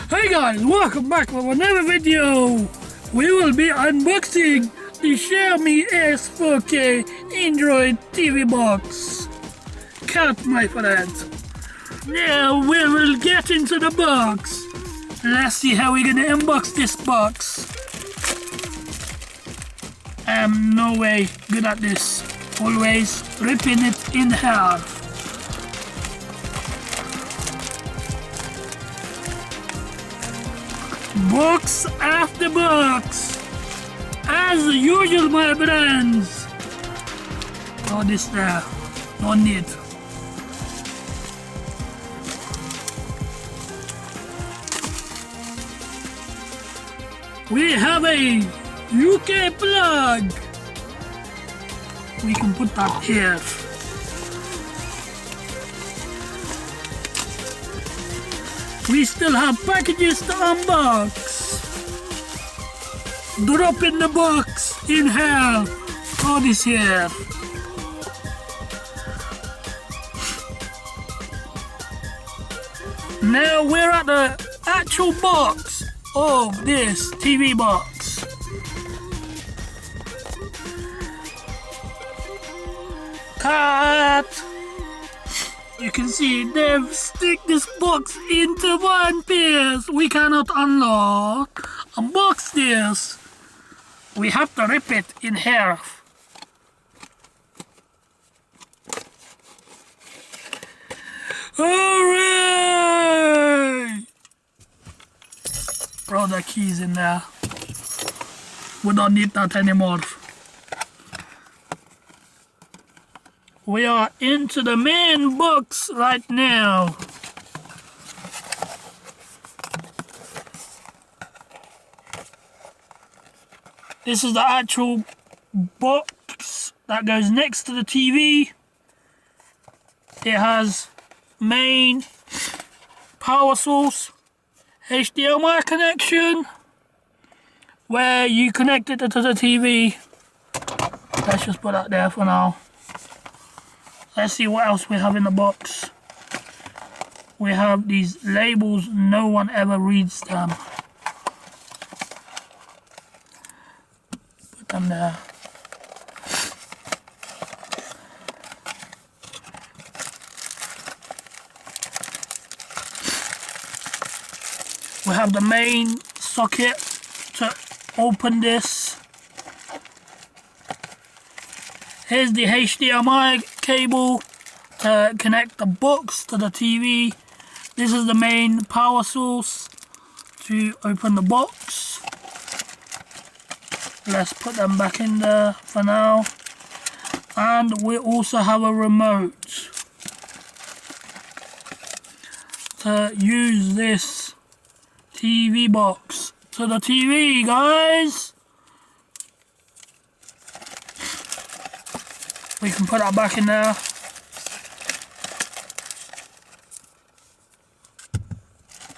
Hey guys, welcome back with another video. We will be unboxing the Xiaomi S 4K Android TV box. Cut, my friends. Now we will get into the box. Let's see how we're gonna unbox this box. I'm no way good at this. Always ripping it in half. Box after box, as usual, my friends. Oh, this there, no need. We have a UK plug. We can put that here. We still have packages to unbox. Drop in the box in hell. All this here. Now we're at the actual box of this TV box. Cut! You can see they've stick this box into one piece. We cannot unbox this. We have to rip it in half. Alright! Throw the keys in there. We don't need that anymore. We are into the main box right now. This is the actual box that goes next to the TV. It has main, power source, HDMI connection, where you connect it to the TV. Let's just put that there for now. Let's see what else we have in the box. We have these labels, no one ever reads them. Put them there. We have the main socket to open this. Here's the HDMI cable to connect the box to the TV. This is the main power source to open the box. Let's put them back in there for now. And we also have a remote to use this TV box to the TV, guys. We can put that back in there.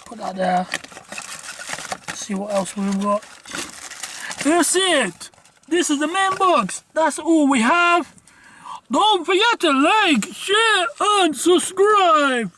Put that there. Let's see what else we've got. That's it. This is the main box. That's all we have. Don't forget to like, share, and subscribe.